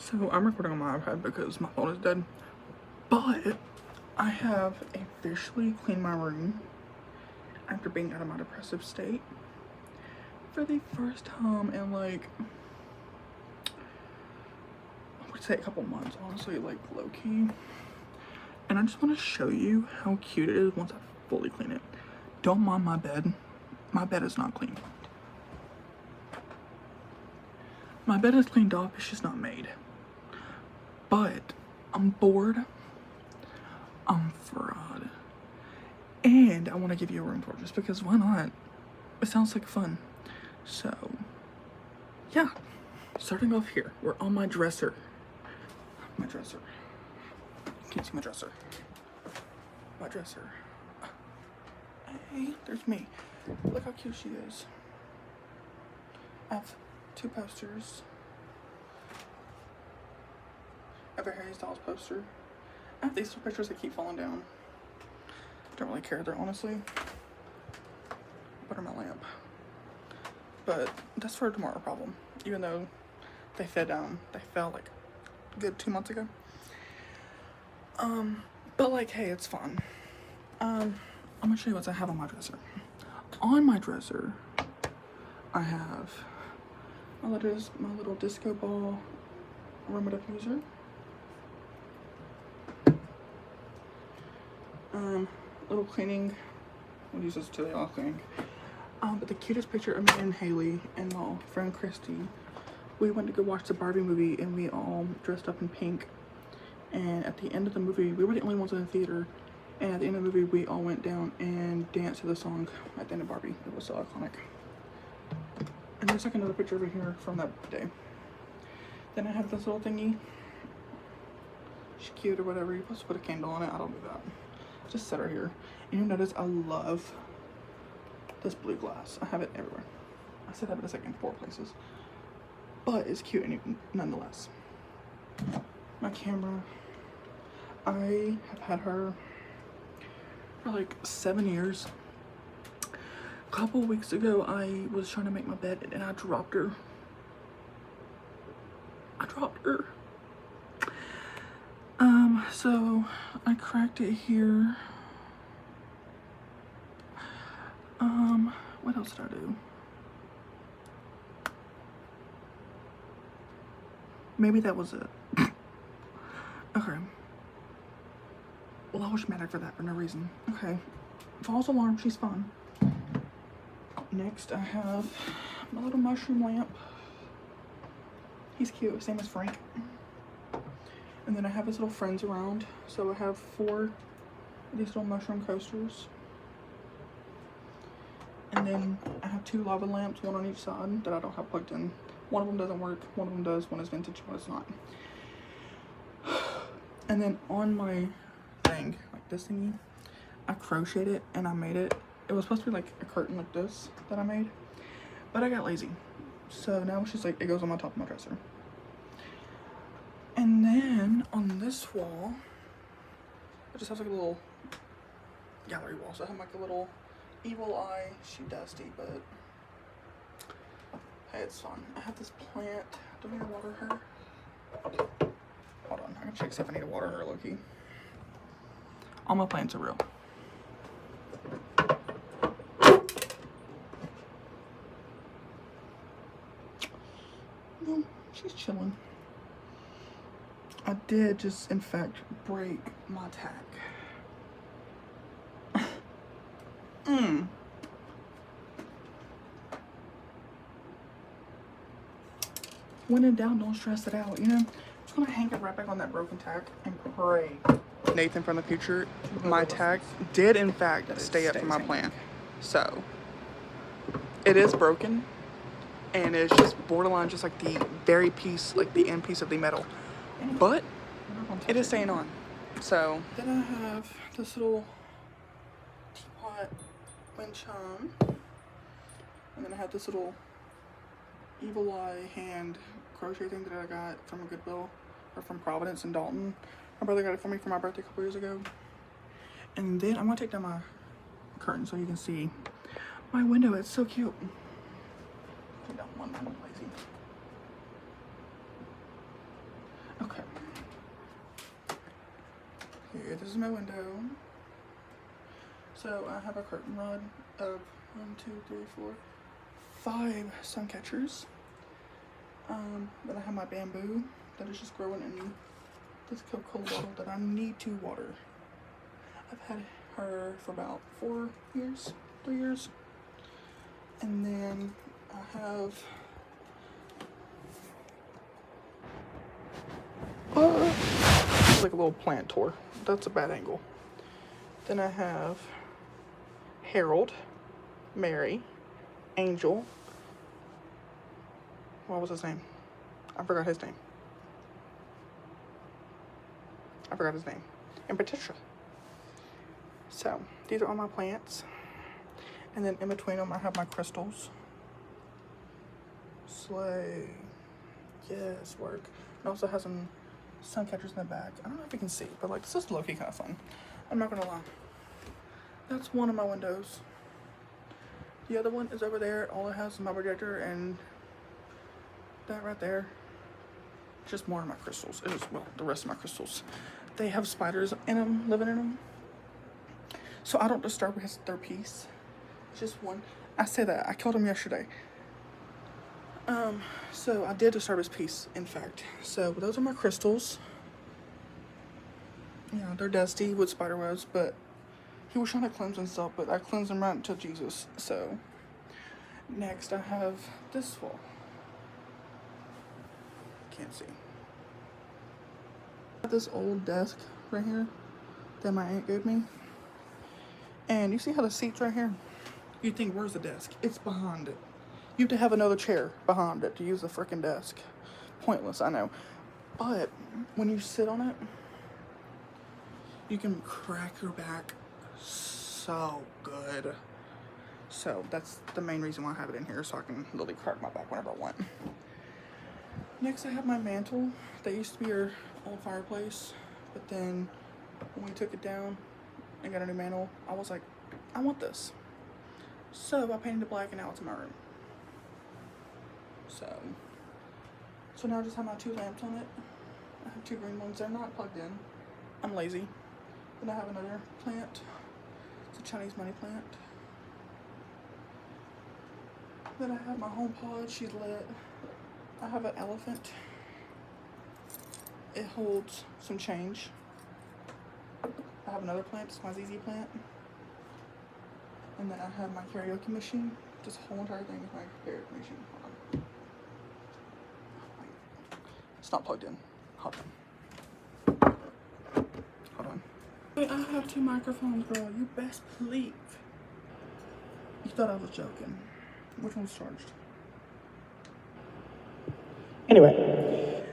So I'm recording on my iPad because my phone is dead. But I have officially cleaned my room after being out of my depressive state for the first time in like, I would say a couple months, honestly, like low key. And I just want to show you how cute it is once I fully clean it. Don't mind my bed. My bed is not clean. My bed is cleaned off, it's just not made. But I'm bored. I'm fried. And I want to give you a room tour just because why not? It sounds like fun. So, yeah. Starting off here, we're on my dresser. My dresser. You can't see my dresser. My dresser. Hey, there's me. Look how cute she is. I have 2 posters. I have a Harry Styles poster. I have these 2 pictures that keep falling down. Don't really care there, honestly. Butter my lamp. But that's for a tomorrow problem. Even though they fell like a good 2 months ago. But like, hey, it's fun. I'm gonna show you what I have on my dresser. On my dresser, I have my little disco ball aroma diffuser. Little cleaning. We'll use this today all cleaning. But the cutest picture of me and Haley and my friend Christy. We went to go watch the Barbie movie and we all dressed up in pink. And at the end of the movie, we were the only ones in the theater. And at the end of the movie, we all went down and danced to the song at the end of Barbie. It was so iconic. And there's like another picture over here from that day. Then I have this little thingy. She's cute or whatever. You're supposed to put a candle on it. I don't do that. Just set her here. And you notice I love this blue glass. I have it everywhere. I said that in a second, 4 places. But it's cute nonetheless. My camera. I have had her for like 7 years. A couple weeks ago, I was trying to make my bed and I dropped her. So I cracked it here. What else did I do? Maybe that was it. Okay. Well, I was mad at her for that for no reason. Okay. False alarm, she's fine. Next, I have my little mushroom lamp. He's cute, same as Frank. And then I have his little friends around. So I have 4 of these little mushroom coasters. And then I have 2 lava lamps, 1 on each side that I don't have plugged in. One of them doesn't work, one of them does, one is vintage, one is not. And then on my thing, like this thingy, I crocheted it and I made it. It was supposed to be like a curtain like this that I made, but I got lazy. So now it's just like, it goes on my top of my dresser. And then on this wall, it just has like a little gallery wall. So I have like a little evil eye. She dusty, but hey, it's fun. I have this plant. Do I need to water her? Hold on, I can check see if I need to water her, Loki. All my plants are real. No, she's chilling. I did just, in fact, break my tack. When in doubt, don't stress it out, you know? I'm just gonna hang it right back on that broken tack and pray. Nathan from the future, my tack did, in fact, stay up for my plan. So, it is broken. And it's just borderline just like the very piece, like the end piece of the metal. But it is staying on. So then I have this little teapot wind chime. And then I have this little evil eye hand crochet thing that I got from a Goodwill or from Providence in Dalton. My brother got it for me for my birthday a couple years ago. And then I'm gonna take down my curtain so you can see my window. It's so cute. Take down one, I'm lazy. here. This is my window. So I have a curtain rod of 1, 2, 3, 4, 5 sun catchers. Then I have my bamboo that is just growing in this Coca-Cola bottle that I need to water. I've had her for about 3 years. And then I have like a little plant tour. That's a bad angle. Then I have Harold, Mary, Angel. What was his name? I forgot his name. And Patricia. So these are all my plants. And then in between them I have my crystals. Slay. Yes, work. It also has some sun catchers in the back. I don't know if you can see, but like this is low-key kind of fun. I'm not gonna lie. That's one of my windows. The other one is over there. All it has is my projector and that right there. Just more of my crystals. It is, well, the rest of my crystals. They have spiders in them, living in them. So I don't disturb their peace. Just one. I say that. I killed him yesterday. So I did disturb his peace, in fact. So those are my crystals. Yeah, they're dusty with spider webs, but he was trying to cleanse himself, but I cleansed him right into Jesus. So next I have this wall. Can't see. This old desk right here that my aunt gave me. And you see how the seat's right here? You think, where's the desk? It's behind it. You have to have another chair behind it to use the freaking desk. Pointless, I know. But when you sit on it, you can crack your back so good. So that's the main reason why I have it in here, so I can literally crack my back whenever I want. Next I have my mantle. That used to be our old fireplace. But then when we took it down and got a new mantle, I was like, I want this. So I painted it black and now it's in my room. So now I just have my 2 lamps on it. I have 2 green ones. They're not plugged in. I'm lazy. Then I have another plant. It's a Chinese money plant. Then I have my home pod. She's lit. I have an elephant. It holds some change. I have another plant. It's my ZZ plant. And then I have my karaoke machine. This whole entire thing is my karaoke machine. Hold on. It's not plugged in. Hold on. Wait, I have 2 microphones, girl. You best believe. You thought I was joking. Which one's charged? Anyway,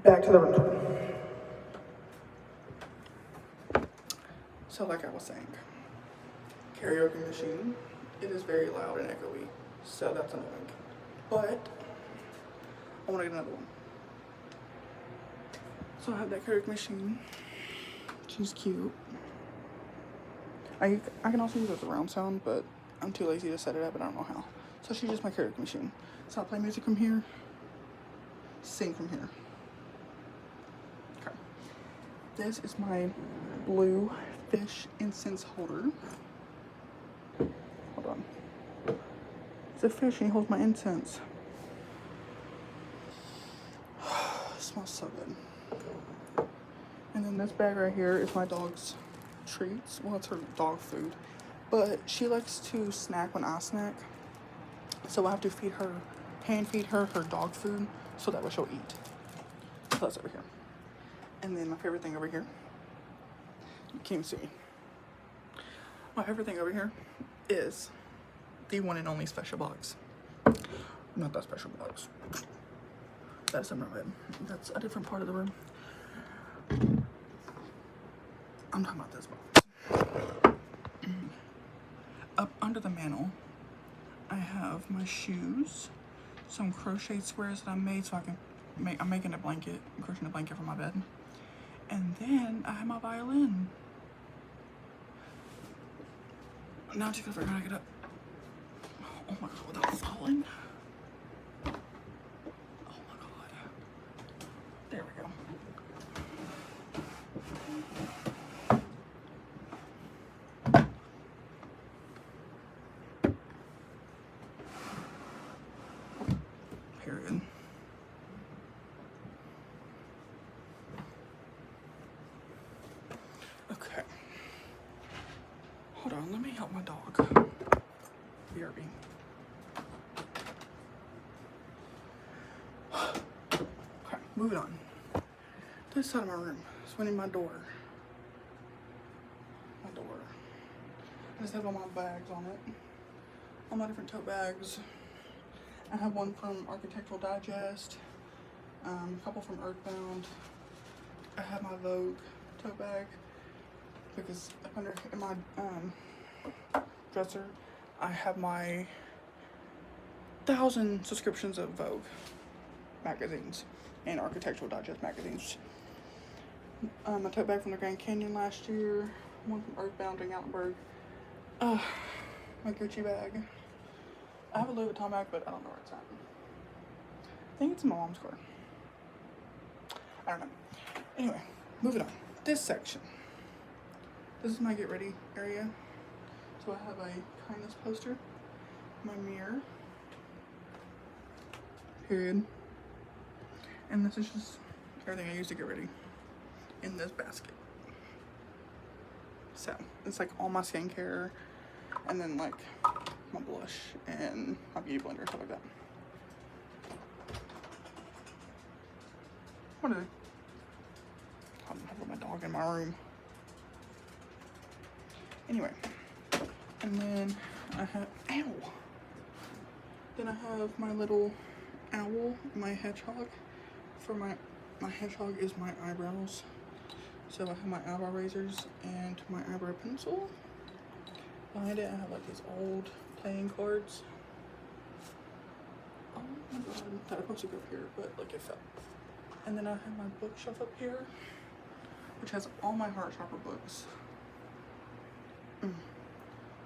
back to the room tour. So like I was saying, karaoke machine, it is very loud and echoey, so that's annoying. But I want to get another one. So I have that karaoke machine. She's cute. I can also use it as a round sound, but I'm too lazy to set it up and I don't know how. So she's just my karaoke machine. So I'll play music from here, sing from here. Okay. This is my blue fish incense holder. Hold on. It's a fish and he holds my incense. It smells so good. And then this bag right here is my dog's treats. Well, it's her dog food. But she likes to snack when I snack. So I have to hand feed her dog food so that way she'll eat. So that's over here. And then my favorite thing over here. You can't see. My favorite thing over here is the one and only special box. Not that special box. That's in my bed. That's a different part of the room. I'm talking about this box. Up under the mantle, I have my shoes, some crochet squares that I made so I can I'm making a blanket, I'm crocheting a blanket for my bed. And then I have my violin. Now I'm just gonna figure out how to get up. Oh my god, without falling. Oh my god. There we go. on, let me help my dog. BRB. Okay, moving on. This side of my room is winning my door. My door. I just have all my bags on it. All my different tote bags. I have one from Architectural Digest, a couple from Earthbound. I have my Vogue tote bag because up under in my dresser, I have my 1,000 subscriptions of Vogue magazines and Architectural Digest magazines. A tote bag from the Grand Canyon last year, one from Earthbound in Gatlinburg. My Gucci bag. I have a Louis Vuitton bag, but I don't know where it's at. I think it's in my mom's car. I don't know. Anyway, moving on. This section. This is my get ready area. So I have a kindness poster, my mirror, period. And this is just everything I use to get ready in this basket. So it's like all my skincare and then like my blush and my beauty blender, stuff like that. What are they? I've got my dog in my room. Anyway, and then I have, ow! Then I have my little owl, my hedgehog. For my hedgehog is my eyebrows. So I have my eyebrow razors and my eyebrow pencil. Behind it I have like these old playing cards. Oh my god, that was supposed to go up here, but like it fell. And then I have my bookshelf up here, which has all my Heartstopper books.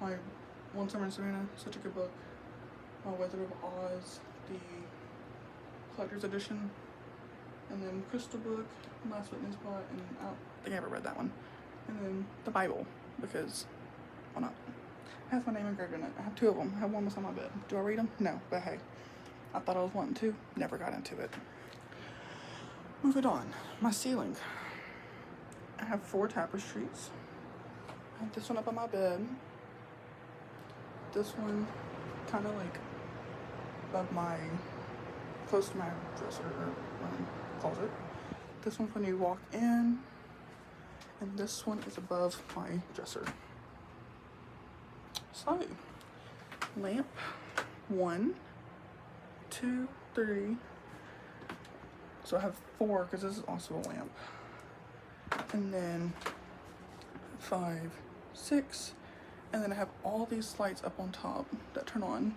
My One Summer in Savannah, such a good book. My Wizard of Oz, the collector's edition. And then Crystal Book, Last Witness Spot, and I don't think I ever read that one. And then the Bible, because why not? It has my name engraved in it. I have two of them. I have one that's on my bed. Do I read them? No, but hey, I thought I was wanting to. Never got into it. Moving on. My ceiling. I have 4 tapestries. I have this one up on my bed. This one kind of like above my, close to my dresser or closet. This one's when you walk in, and this one is above my dresser. So, lamp, 1, 2, 3. So I have 4 because this is also a lamp. And then 5, 6, and then I have all these lights up on top that turn on,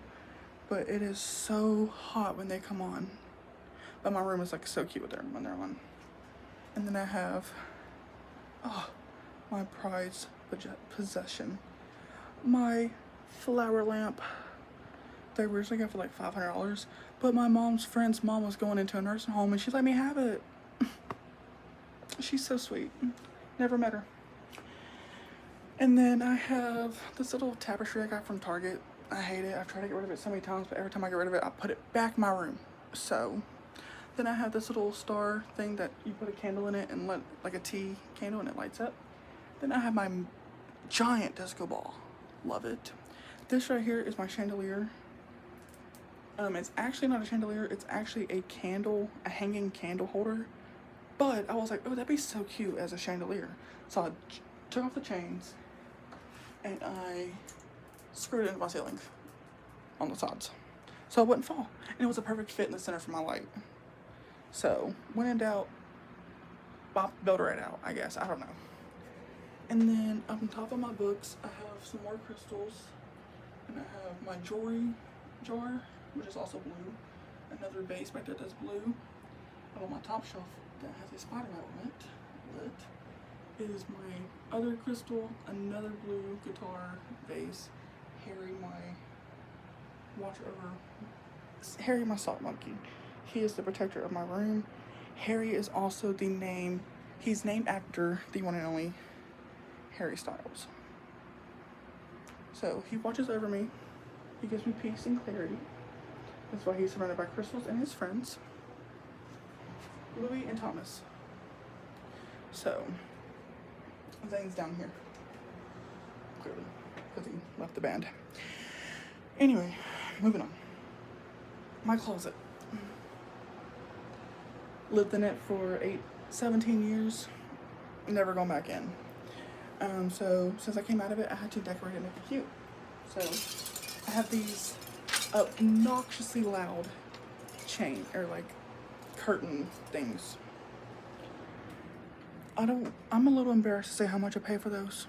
but it is so hot when they come on. But my room is like so cute with them when they're on. And then I have, my prized possession, my flower lamp. They originally got for like $500, but my mom's friend's mom was going into a nursing home and she let me have it. She's so sweet. Never met her. And then I have this little tapestry I got from Target. I hate it. I've tried to get rid of it so many times, but every time I get rid of it, I put it back in my room. So then I have this little star thing that you put a candle in it and let, like a tea candle, and it lights up. Then I have my giant disco ball. Love it. This right here is my chandelier. It's actually not a chandelier. It's actually a candle, a hanging candle holder. But I was like, oh, that'd be so cute as a chandelier. So I took off the chains and I screwed it into my ceiling on the sides so it wouldn't fall. And it was a perfect fit in the center for my light. So when in doubt, build it out, I guess. I don't know. And then up on top of my books, I have some more crystals. And I have my jewelry jar, which is also blue. Another vase back there that's blue. And on my top shelf that has a spider web lit is my other crystal, another blue guitar vase, Harry, my sock monkey. He is the protector of my room. Harry is also he's named after the one and only Harry Styles. So he watches over me. He gives me peace and clarity. That's why he's surrounded by crystals and his friends, Louis and Thomas. So, Zane's down here, clearly. because he left the band. Anyway, moving on. My closet. Lived in it for 17 years. Never gone back in. So since I came out of it, I had to decorate it and make it cute. So I have these obnoxiously loud chain or like curtain things. I'm a little embarrassed to say how much I pay for those.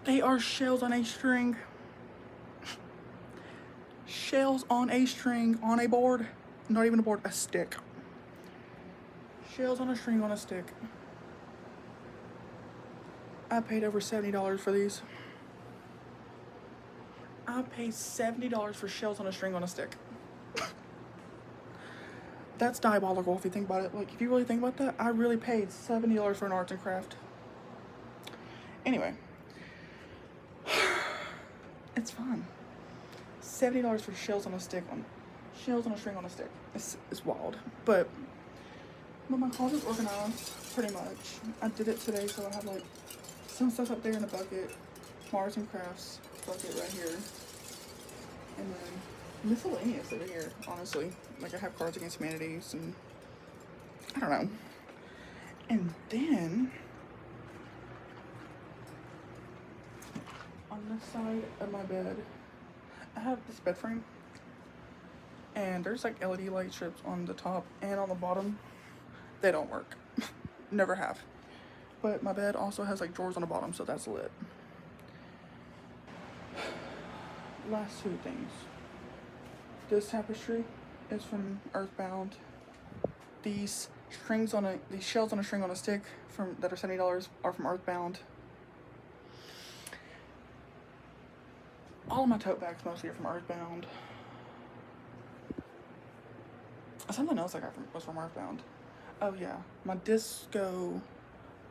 They are shells on a string. Shells on a string on a board. Not even a board, a stick. Shells on a string on a stick. I paid over $70 for these. I paid $70 for shells on a string on a stick. That's diabolical if you think about it. Like, if you really think about that, I really paid $70 for an arts and craft. Anyway. It's fun. $70 for shells on a stick shells on a string on a stick. It's wild. But my closet's organized pretty much. I did it today, so I have like some stuff up there in a bucket. Arts and crafts bucket right here. And then miscellaneous over here, honestly. Like, I have Cards Against Humanity, and I don't know. And then on this side of my bed, I have this bed frame, and there's like LED light strips on the top and on the bottom. They don't work. Never have. But my bed also has like drawers on the bottom, so that's lit. Last two things. This tapestry is from Earthbound. These shells on a string on a stick that are $70 are from Earthbound. All of my tote bags mostly are from Earthbound. Something else I got was from Earthbound. Oh yeah, my disco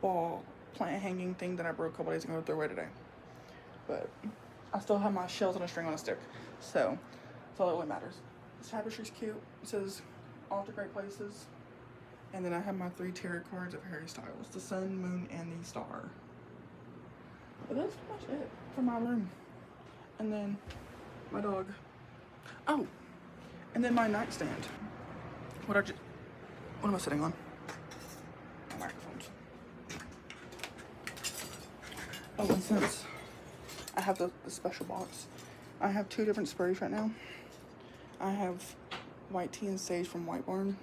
ball plant hanging thing that I broke a couple days ago threw away today. But I still have my shells on a string on a stick, so that's all that really matters. This tapestry's cute. It says "Off to Great Places," and then I have my 3 tarot cards of Harry Styles: the Sun, Moon, and the Star. But that's pretty much it for my room. And then my dog. Oh, and then my nightstand. What am I sitting on? My microphones. Oh, and since I have the special box, I have 2 different sprays right now. I have White Tea and Sage from White Barn,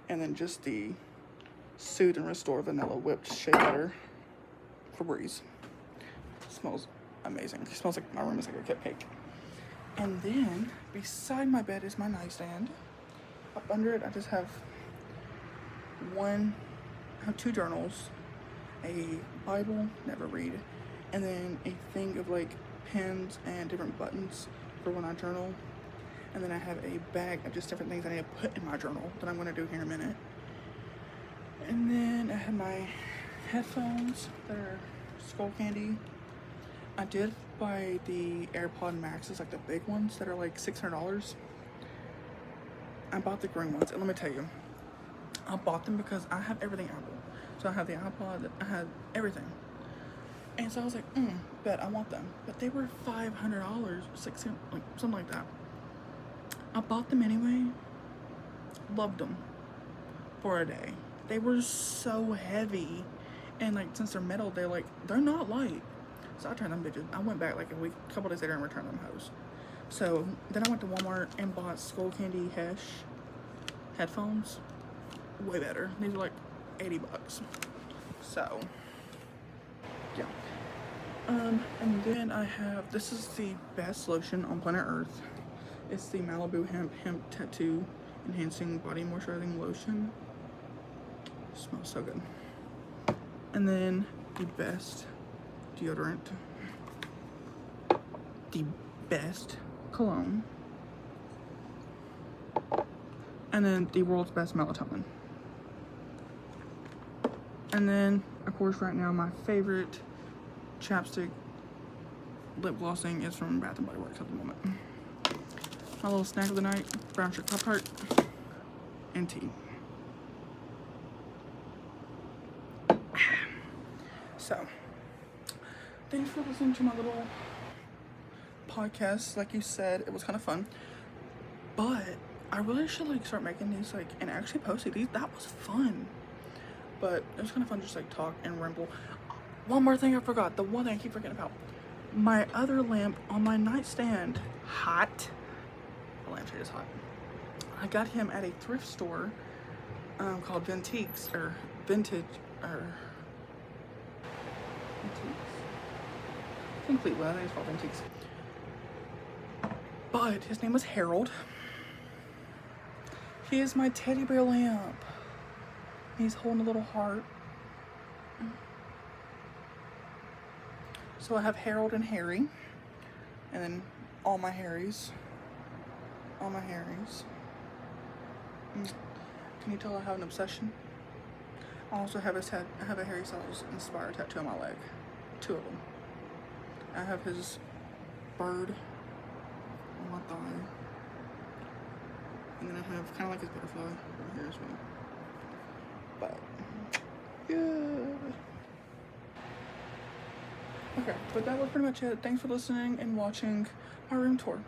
and then just the Soothe and Restore Vanilla Whipped Shea Butter for Breeze. It smells amazing. It smells like my room is like a cupcake. And then beside my bed is my nightstand. Up under it, I just have 2 journals, a Bible, never read, and then a thing of like pens and different buttons for when I journal. And then I have a bag of just different things I need to put in my journal that I'm going to do here in a minute. And then I have my headphones that are Skull Candy. I did buy the AirPod Maxes, like the big ones that are like $600. I bought the green ones, and let me tell you, I bought them because I have everything Apple. So I have the iPod, I had everything. And so I was like, bet I want them. But they were $500, $600, like something like that. I bought them anyway. Loved them for a day. They were so heavy, and like since they're metal, they're not light. So I turned them bitches. I went back like a couple days later and returned them hoes. So then I went to Walmart and bought Skull Candy Hesh headphones. Way better. These are like $80. So yeah. And then I have, this is the best lotion on planet Earth. It's the Malibu Hemp Tattoo Enhancing Body Moisturizing Lotion. It smells so good. And then the best deodorant. The best cologne. And then the world's best melatonin. And then, of course, right now my favorite chapstick lip glossing is from Bath & Body Works at the moment. My little snack of the night, brown sugar Pop Tart and tea. So, thanks for listening to my little podcast. Like you said, it was kind of fun. But I really should like start making these like and actually posting these. That was fun. But it was kind of fun just like talk and ramble. One more thing I forgot. The one thing I keep forgetting about. My other lamp on my nightstand. Hot. The lampshade is hot. I got him at a thrift store called Vintiques or Vintage or Vintiques. I think Fleetwood. I think it's called Vintiques. But his name was Harold. He is my teddy bear lamp. He's holding a little heart. So I have Harold and Harry. And then all my Harrys. All my Harrys. Can you tell I have an obsession? I also have I have a Harry Styles inspired tattoo on my leg. 2 of them. I have his bird on my thigh. And then I have kind of like his butterfly right here as well. But, yeah. Okay, but that was pretty much it. Thanks for listening and watching my room tour.